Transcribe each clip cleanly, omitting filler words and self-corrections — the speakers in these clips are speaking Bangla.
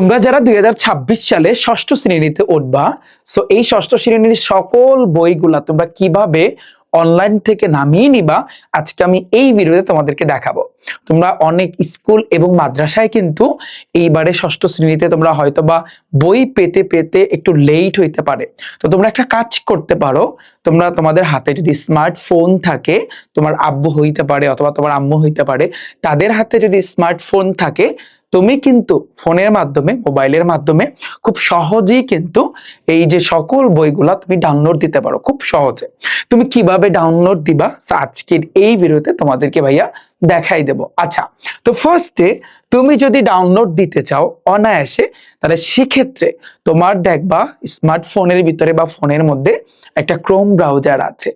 তোমরা যারা 2026 সালে ষষ্ঠ শ্রেণীতে উঠবা, সো এই ষষ্ঠ শ্রেণীর সকল বইগুলা তোমরা কিভাবে অনলাইন থেকে নামিয়ে নিবা আজকে আমি এই ভিডিওতে তোমাদেরকে দেখাবো। তোমরা অনেক স্কুল এবং মাদ্রাসায় কিন্তু এইবারে ষষ্ঠ শ্রেণীতে তোমরা হয়তোবা বই পেতে পেতে একটু লেট হইতে পারে। তো তোমরা একটা কাজ করতে পারো, তোমরা তোমাদের হাতে যদি স্মার্টফোন থাকে, তোমার আব্বু হইতে পারে অথবা তোমার আম্মু হইতে পারে, তাদের হাতে যদি স্মার্টফোন থাকে তুমি কিন্তু ফোনের মাধ্যমে মোবাইলের মাধ্যমে খুব সহজেই কিন্তু এই যে সকল বইগুলা তুমি ডাউনলোড দিতে পারো খুব সহজে। তুমি কিভাবে ডাউনলোড দিবা আজকের এই ভিডিওতে তোমাদেরকে ভাইয়া দেখাই দেব। আচ্ছা, তো ফার্স্টে তুমি যদি ডাউনলোড দিতে চাও অনায়াসে, তাহলে সেক্ষেত্রে তোমার দেখবা স্মার্টফোনের ভিতরে বা ফোনের মধ্যে একটা ক্রোম ব্রাউজার আছে।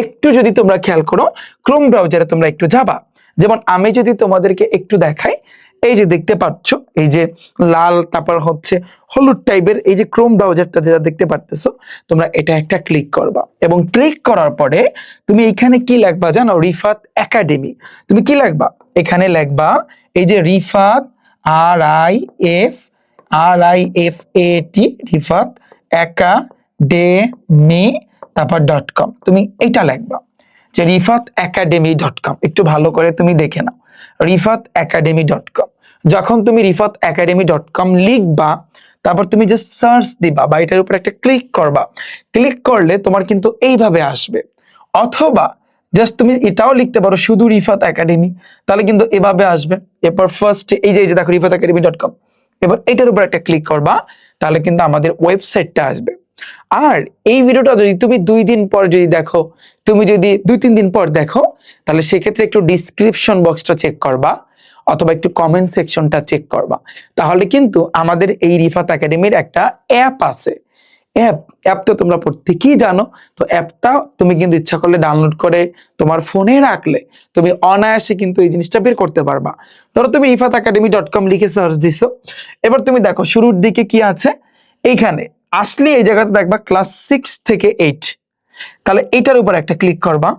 একটু যদি তোমরা খেয়াল করো, ক্রোম ব্রাউজারে তোমরা একটু যাবা। যেমন আমি যদি তোমাদেরকে একটু দেখাই, এই যে দেখতে পাচ্ছ এই যে লাল তারপর হচ্ছে হলুদ টাইপের এই যে ক্রোম ব্রাউজারটা যেটা দেখতে পারতেছো, তোমরা এটা একটা ক্লিক করবা এবং ক্লিক করার পরে তুমি এখানে কি লিখবা জানো? রিফাত একাডেমি। তুমি কি লিখবা? এখানে লিখবা এই যে রিফাত RIFAT রিফাত একাডেমি তারপর .com। তুমি এইটা লিখবা যে রিফাত একাডেমি.com। একটু ভালো করে তুমি দেখে নাও, রিফাত একাডেমি.com। যখন তুমি রিফাত একাডেমি.com লিখবা, তারপর তুমি জাস্ট সার্চ দিবা বা এটার উপর একটা ক্লিক করবা। ক্লিক করলে তোমার কিন্তু এইভাবে আসবে, অথবা জাস্ট তুমি এটাও লিখতে পারো শুধু রিফাত একাডেমি, তাহলে কিন্তু এভাবে আসবে। এরপর ফার্স্ট এই যে দেখো রিফাত একাডেমি.com, এবার এটার উপর একটা ক্লিক করবা, তাহলে কিন্তু আমাদের ওয়েবসাইটটা আসবে। আর এই ভিডিওটা যদি তুমি 2 দিন পর যদি দেখো, তুমি যদি 2-3 দিন পর দেখো, তাহলে সেক্ষেত্রে একটু ডিসক্রিপশন বক্সটা চেক করবা অথবা একটু কমেন্ট সেকশনটা চেক করবা। তাহলে কিন্তু আমাদের এই রিফাত একাডেমির একটা অ্যাপ আছে। অ্যাপ তো তোমরা প্রত্যেকেই জানো। তো অ্যাপটা তুমি কিন্তু ইচ্ছা করলে ডাউনলোড করে তোমার ফোনে রাখলে তুমি অনায়াসে কিন্তু এই জিনিসটা বের করতে পারবা। ধরো তুমি রিফাত একাডেমি.com লিখে সার্চ দিছো, এবার তুমি দেখো শুরুর দিকে কি আছে। এইখানে আসলে এই জায়গাতে দেখবা ক্লাস 6 থেকে 8, তাহলে এটার উপর একটা ক্লিক করবা।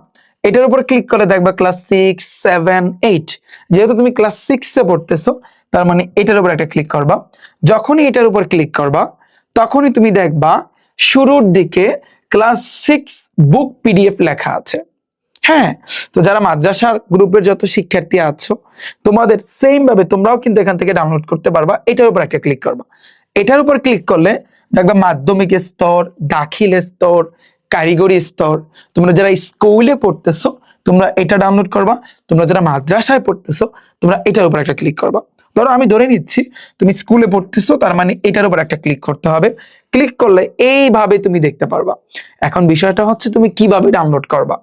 এটার উপর ক্লিক করে দেখবা ক্লাস 6, 7, 8। যেহেতু তুমি ক্লাস 6 এ পড়তেছো, তার মানে এটার উপর একটা ক্লিক করবা। যখনই এটার উপর ক্লিক করবা, তখনই তুমি দেখবা শুরুর দিকে ক্লাস 6 বুক পিডিএফ লেখা আছে। হ্যাঁ, তো যারা মাদ্রাসার গ্রুপের যত শিক্ষার্থী আছো, তোমাদের সেম ভাবে তোমরাও কিন্তু এখান থেকে ডাউনলোড করতে পারবা। এটার উপর একটা ক্লিক করবা। এটার উপর ক্লিক করলে দেখবা মাধ্যমিক স্তর, দাখিল স্তর, কারিগরি স্তর। তোমরা যারা স্কুলে পড়তেছো তোমরা এটা ডাউনলোড করবা, তোমরা যারা মাদ্রাসায় পড়তেছো তোমরা এটার উপর একটা ক্লিক করবা। ধরো আমি ধরে নিচ্ছি তুমি স্কুলে পড়তেছো, তার মানে এটার উপর একটা ক্লিক করতে হবে। ক্লিক করলে এইভাবে তুমি দেখতে পারবা। এখন বিষয়টা হচ্ছে তুমি কিভাবে ডাউনলোড করবা।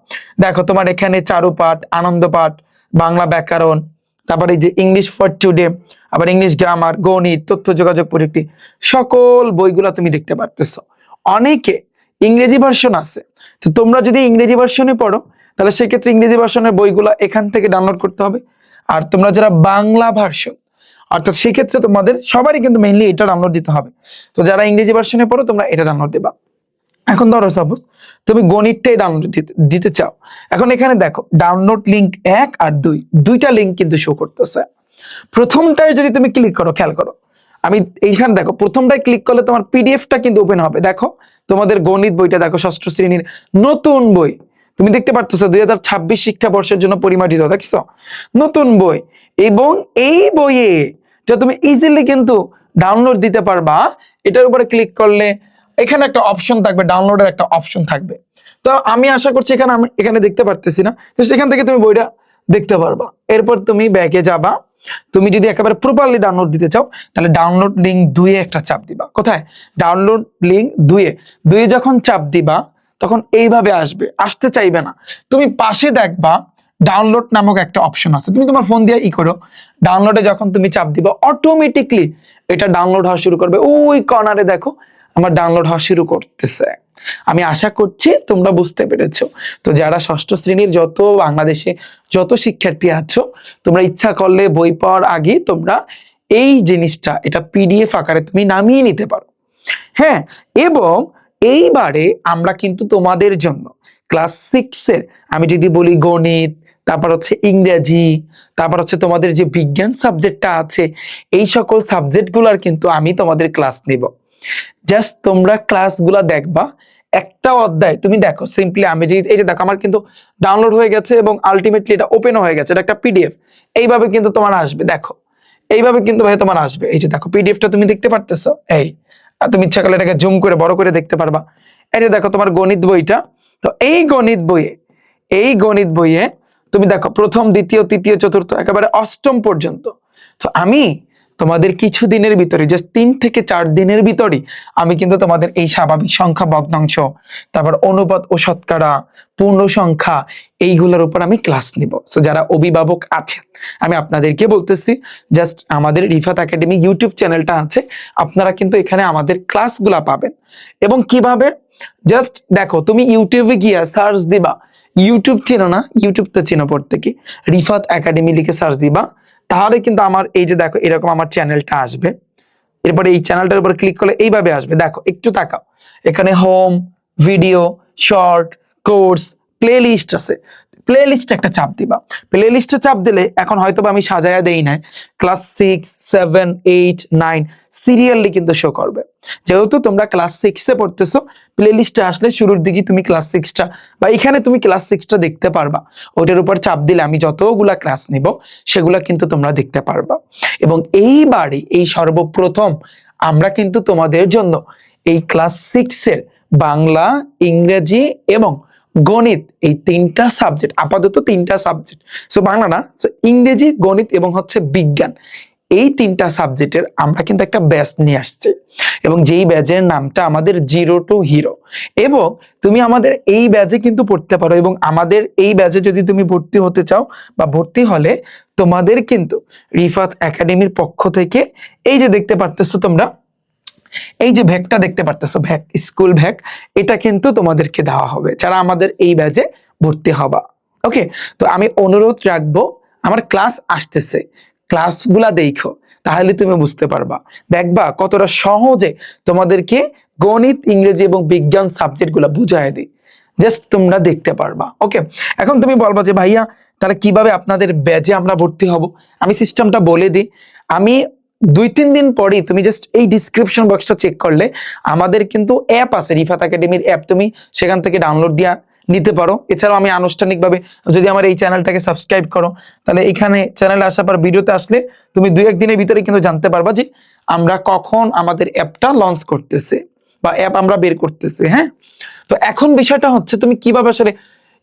দেখো তোমার এখানে চারুপাঠ, আনন্দপাঠ, বাংলা ব্যাকরণ, তারপরে এই যে ইংলিশ ফর টুডে, আবার ইংলিশ গ্রামার, গণিত, তথ্য যোগাযোগ প্রযুক্তি, সকল বইগুলো তুমি দেখতে পারতেছো। অনেকে ইংরেজি ভার্সন আছে, তো তোমরা যদি ইংরেজি ভার্সনে পড়ো তাহলে সেক্ষেত্রে ইংরেজি ভার্সনের বইগুলো এখান থেকে ডাউনলোড করতে হবে। আর তোমরা যারা বাংলা ভার্সন, অর্থাৎ সেক্ষেত্রে তোমাদের সবারই কিন্তু মেইনলি এটা ডাউনলোড দিতে হবে। তো যারা ইংরেজি ভার্সনে পড়ো তোমরা এটা ডাউনলোড দিবা। এখন ধরো সাপোজ তুমি গণিতটাই ডাউনলোড দিতে চাও, এখন এখানে দেখো ডাউনলোড লিঙ্ক 1 আর 2, দুইটা লিঙ্ক কিন্তু শো করতেছে। প্রথমটায় যদি তুমি ক্লিক করো, খেয়াল করো আমি এইখানে দেখো প্রথমটায় ক্লিক করলে তোমার পিডিএফটা কিন্তু ওপেন হবে। দেখো তোমাদের গণিত বইটা দেখো, ষষ্ঠ শ্রেণীর নতুন বই তুমি দেখতে পারতেছো, 2026 শিক্ষাবর্ষের জন্য পরিমার্জিত, দেখছো নতুন বই। এবং এই বইয়ে যা তুমি ইজিলি কিন্তু ডাউনলোড দিতে পারবা। এটার উপরে ক্লিক করলে এখানে একটা অপশন থাকবে, ডাউনলোডের একটা অপশন থাকবে। তো আমি আশা করছি এখানে আমি এখানে দেখতে পারতেছি না, তো সেখান থেকে তুমি বইটা দেখতে পারবা। এরপর তুমি ব্যাকে যাবা। তুমি যদি একেবারে প্রপারলি ডাউনলোড দিতে চাও তাহলে ডাউনলোড লিঙ্ক 2 এ একটা চাপ দিবা। কোথায়? ডাউনলোড লিঙ্ক 2 এ। 2 এ যখন চাপ দিবা তখন এইভাবে আসবে, আসতে চাইবে না। তুমি পাশে দেখবা ডাউনলোড নামক একটা অপশন আছে, তুমি তোমার ফোন দিয়ে করো। ডাউনলোডে যখন তুমি চাপ দিবা অটোমেটিকলি এটা ডাউনলোড হওয়া শুরু করবে। ওই কর্নারে দেখো আমার ডাউনলোড হওয়া শুরু করতেছে। আমি আশা করছি তোমরা বুঝতে পেরেছো। তো যারা ষষ্ঠ শ্রেণীর যত বাংলাদেশে যত শিক্ষার্থী আছো, তোমরা ইচ্ছা করলে বই পাওয়ার আগে তোমরা এই জিনিসটা এটা পিডিএফ আকারে তুমি নামিয়ে নিতে পারো। হ্যাঁ, এবং এইবারে আমরা কিন্তু তোমাদের জন্য ক্লাস 6 এর আমি যদি বলি গণিত, তারপর হচ্ছে ইংরেজি, তারপর হচ্ছে তোমাদের যে বিজ্ঞান সাবজেক্টটা আছে, এই সকল সাবজেক্টগুলোর কিন্তু আমি তোমাদের ক্লাস নিব। জাস্ট তোমরা ক্লাসগুলো দেখবা, একটা অধ্যায় তুমি দেখো সিম্পলি, আমি যে এই যে দেখো আমার কিন্তু ডাউনলোড হয়ে গেছে এবং আলটিমেটলি এটা ওপেনও হয়ে গেছে, এটা একটা পিডিএফ। এইভাবে কিন্তু তোমার আসবে, দেখো এইভাবে কিন্তু ভাই তোমার আসবে। এই যে দেখো পিডিএফটা তুমি দেখতে পারতেছো, এই আর তুমি ইচ্ছা করলে এটাকে জুম করে বড় করে দেখতে পারবা। এই যে দেখো তোমার গণিত বইটা, তো এই গণিত বইয়ে তুমি দেখো প্রথম, দ্বিতীয়, তৃতীয়, চতুর্থ একেবারে অষ্টম পর্যন্ত। তো আমি তোমাদের কিছু দিনের ভিতরে, জাস্ট 3 থেকে 4 দিনের ভিতরে আমি কিন্তু তোমাদের এই স্বাভাবিক সংখ্যা, ভগ্নাংশ, তারপর অনুপাত ও শতকরা, পূর্ণ সংখ্যা, এইগুলোর উপর আমি ক্লাস নিব। সো যারা অভিভাবক আছেন, আমি আপনাদেরকে বলতেছি, জাস্ট আমাদের রিফাত একাডেমি ইউটিউব চ্যানেলটা আছে, আপনারা কিন্তু এখানে আমাদের ক্লাসগুলা পাবেন। এবং কিভাবে, জাস্ট দেখো তুমি ইউটিউবে গিয়া সার্চ দিবা, ইউটিউব চেনো না, ইউটিউব তো চেনো প্রত্যেকে, রিফাত একাডেমি লিখে সার্চ দিবা, তাহলে কিন্তু আমার এই যে দেখো এরকম আমার চ্যানেলটা আসবে। এরপরে এই চ্যানেলটার উপর ক্লিক করলে এইভাবে আসবে, দেখো একটু তাকাও, এখানে home, video, short, course, playlist আছে। প্লে লিস্টে একটা চাপ দিবা, প্লে লিস্টে চাপ দিলে এখন হয়তো আমি সাজায়া দেই না, ক্লাস 6, 7, 8, 9 সিরিয়ালি কিন্তু শো করবে। যেহেতু তোমরা ক্লাস 6-এ পড়তেছো, প্লে লিস্টে আসলে শুরুর দিকে তুমি ক্লাস 6টা বা এখানে তুমি ক্লাস 6টা দেখতে পারবা। ওইটার উপর চাপ দিলে আমি যতগুলা ক্লাস নিব সেগুলা কিন্তু তোমরা দেখতে পারবা। এবং এইবারে এই সর্বপ্রথম আমরা কিন্তু তোমাদের জন্য এই ক্লাস 6-এর বাংলা, ইংরেজি এবং গণিত, এই 3টা সাবজেক্ট, আপাতত 3টা সাবজেক্ট, সো বাংলা না, সো ইংরেজি, গণিত এবং হচ্ছে বিজ্ঞান, এই 3টা সাবজেক্টের আমরা কিন্তু একটা ব্যাচ নিয়ে আসছি। এবং যেই ব্যাচের নামটা আমাদের জিরো টু হিরো। এবং তুমি আমাদের এই ব্যাচে কিন্তু পড়তে পারো, এবং আমাদের এই ব্যাচে যদি তুমি ভর্তি হতে চাও বা ভর্তি হলে তোমাদের কিন্তু রিফাত একাডেমির পক্ষ থেকে এই যে দেখতে পারতেছো তোমরা, এই যে ভ্যাগটা দেখতে পারতেছো, ভ্যাগ, স্কুল ভ্যাগ, এটা কিন্তু তোমাদেরকে দেওয়া হবে যারা আমাদের এই ব্যাচে ভর্তি হবা। ওকে, তো আমি অনুরোধ রাখবো, আমার ক্লাস আসতেছে, ক্লাসগুলা দেখো, তাহলে তুমি বুঝতে পারবা, দেখবা কতটা সহজে তোমাদেরকে গণিত, ইংরেজি এবং বিজ্ঞান সাবজেক্টগুলো বুঝায় দিই, জাস্ট তোমরা দেখতে পারবা। ওকে, এখন তুমি বলবা যে ভাইয়া তাহলে কিভাবে আপনাদের ব্যাচে আমরা ভর্তি হব, আমি সিস্টেমটা বলে দিই। আমি 2-3 দিন পরেই, তুমি জাস্ট এই ডিসক্রিপশন বক্সটা চেক করলে আমাদের কিন্তু অ্যাপ আছে, রিফাত একাডেমির অ্যাপ, তুমি সেখান থেকে ডাউনলোড দিয়া নিতে পারো। এছাড়াও আমি আনুষ্ঠানিকভাবে, যদি আমার এই চ্যানেলটাকে সাবস্ক্রাইব করো, তাহলে এখানে চ্যানেলে আসার পর ভিডিওতে আসলে তুমি 2-1 দিনের ভিতরে কিন্তু জানতে পারবা যে আমরা কখন আমাদের অ্যাপটা লঞ্চ করতেছে বা অ্যাপ আমরা বের করতেছে। হ্যাঁ, তো এখন বিষয়টা হচ্ছে তুমি কিভাবে আসলে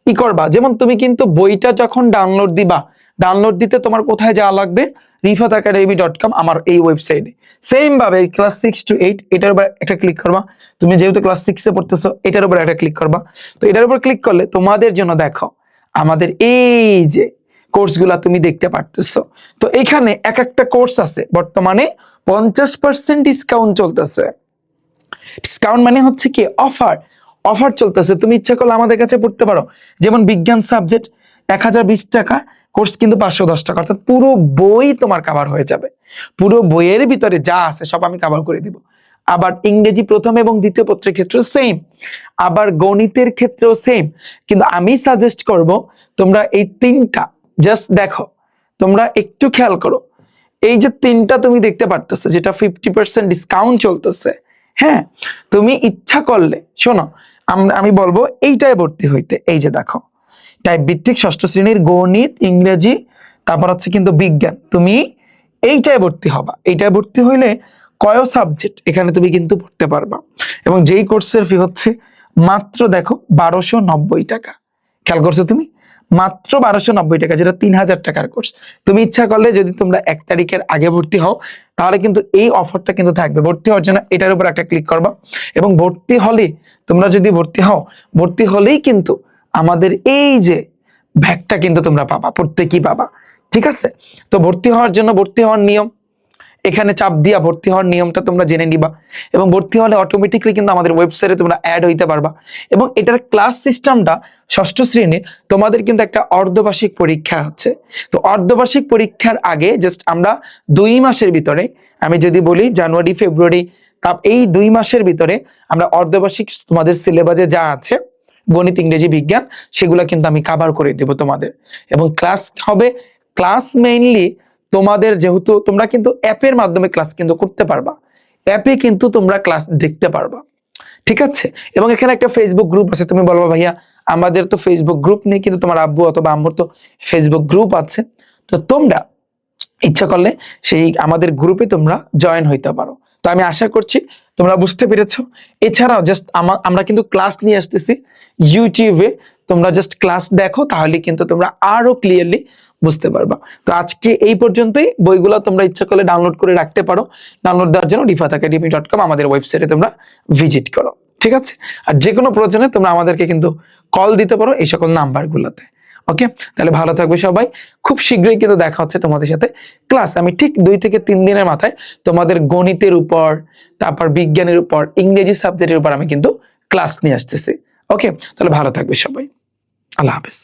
ই করবা। যেমন তুমি কিন্তু বইটা যখন ডাউনলোড দিবা, ডাউনলোড দিতে তোমার কোথায় যাওয়া লাগবে, rifatacademy.com, আমার এই ওয়েবসাইটে। সেম ভাবে ক্লাস 6 to 8 এটার উপর একটা ক্লিক করবা, তুমি যেহেতু ক্লাস 6-এ পড়তেছো এটার উপর একটা ক্লিক করবা। তো এটার উপর ক্লিক করলে তোমাদের জন্য দেখো আমাদের এই যে কোর্সগুলা তুমি দেখতে পারতেছো। তো এখানে এক একটা কোর্স আছে বর্তমানে 50% ডিসকাউন্ট চলতেছে। ডিসকাউন্ট মানে হচ্ছে কি, অফার, অফার চলতেছে। তুমি ইচ্ছা করলে আমাদের কাছে পড়তে পারো। যেমন বিজ্ঞান সাবজেক্ট 1020 টাকা, কোর্স কিন্তু 510 টাকা, অর্থাৎ পুরো বই তোমার কভার হয়ে যাবে। পুরো বইয়ের ভিতরে যা আছে সব আমি কভার করে দিব। আবার ইংরেজি প্রথম এবং দ্বিতীয় পত্রের ক্ষেত্রেও সেম, আবার গণিতের ক্ষেত্রেও সেম। কিন্তু আমি সাজেস্ট করব তোমরা এই 3টা জাস্ট দেখো, তোমরা একটু খেয়াল করো, এই যে 3টা তুমি দেখতে পারতেছো যেটা 50% ডিসকাউন্ট চলতেছে। হ্যাঁ, তুমি ইচ্ছা করলে শোনো, আমি বলবো এইটাই ভর্তি হইতে। এই যে দেখো, টাইপ ভিত্তিক ষষ্ঠ শ্রেণীর গণিত, ইংরেজি, তারপর হচ্ছে কিন্তু বিজ্ঞান, তুমি এইটাই ভর্তি হবা। এইটাই ভর্তি হইলে কয় সাবজেক্ট এখানে তুমি কিন্তু পড়তে পারবা। এবং যেই কোর্সের ফি হচ্ছে মাত্র দেখো 1290 টাকা। খেয়াল করছো তুমি, মাত্র 1290 টাকা, যেটা 3000 টাকার কোর্স। তুমি ইচ্ছা করলে যদি তোমরা 1 তারিখের আগে ভর্তি হও, তাহলে কিন্তু এই অফারটা কিন্তু থাকবে। ভর্তি হওয়ার জন্য এটার উপর একটা ক্লিক করবা, এবং ভর্তি হলে তোমরা যদি ভর্তি হও, ভর্তি হলেই কিন্তু আমাদের এই যে ভ্যাগটা কিন্তু তোমরা পাবা, প্রত্যেকই পাবা। ঠিক আছে, তো ভর্তি হওয়ার জন্য ভর্তি হওয়ার নিয়ম, এখানে চাপ দিয়া ভর্তি হওয়ার নিয়মটা তোমরা জেনে নিবা। এবং ভর্তি হলে অটোমেটিকলি কিন্তু আমাদের ওয়েবসাইটে তোমরা অ্যাড হইতে পারবা। এবং এটার ক্লাস সিস্টেমটা, ষষ্ঠ শ্রেণীর তোমাদের কিন্তু একটা অর্ধবার্ষিক পরীক্ষা আছে। তো অর্ধবার্ষিক পরীক্ষার আগে জাস্ট আমরা 2 মাসের ভিতরে, আমি যদি বলি জানুয়ারি, ফেব্রুয়ারি, এই 2 মাসের ভিতরে আমরা অর্ধবার্ষিক তোমাদের সিলেবাসে যা আছে গণিত, ইংরেজি, বিজ্ঞান, সেগুলো কিন্তু আমি কভার করে দেব তোমাদের। এবং ক্লাস হবে, ক্লাস মেইনলি তোমাদের, যেহেতু তোমরা কিন্তু অ্যাপের মাধ্যমে ক্লাস কিন্তু করতে পারবা, অ্যাপে কিন্তু তোমরা ক্লাস দেখতে পারবা, ঠিক আছে। এবং এখানে একটা ফেসবুক গ্রুপ আছে। তুমি বলবো ভাইয়া আমাদের তো ফেসবুক গ্রুপ নেই, কিন্তু তোমার আব্বু অথবা আম্মুর তো ফেসবুক গ্রুপ আছে, তো তোমরা ইচ্ছা করলে সেই আমাদের গ্রুপে তোমরা জয়েন হইতে পারো। তো আমি আশা করছি তোমরা বুঝতে পেরেছো। এছাড়াও জাস্ট আমরা কিন্তু ক্লাস নিয়ে আসতেছি ইউটিউবে, তোমরা জাস্ট ক্লাস দেখো, তাহলে কিন্তু তোমরা আরো ক্লিয়ারলি বুঝতে পারবা। তো আজকে এই পর্যন্তই। বইগুলো তোমরা ইচ্ছা করলে ডাউনলোড করে রাখতে পারো। ডাউনলোড দেওয়ার জন্য rifatacademy.com আমাদের ওয়েবসাইটে তোমরা ভিজিট করো, ঠিক আছে। আর যে কোনো প্রয়োজনে তোমরা আমাদেরকে কিন্তু কল দিতে পারো এই সকল নাম্বারগুলোতে। ওকে, তাহলে ভালো থাকবে সবাই। খুব শীঘ্রই কিন্তু দেখা হচ্ছে তোমাদের সাথে ক্লাস। আমি ঠিক 2 থেকে 3 দিনের মাথায় তোমাদের গণিতের উপর, তারপর বিজ্ঞানের উপর, ইংরেজি সাবজেক্টের উপর আমি কিন্তু ক্লাস নিয়ে আসতেছি। ওকে, তাহলে ভালো থাকবে সবাই। আল্লাহ হাফেজ।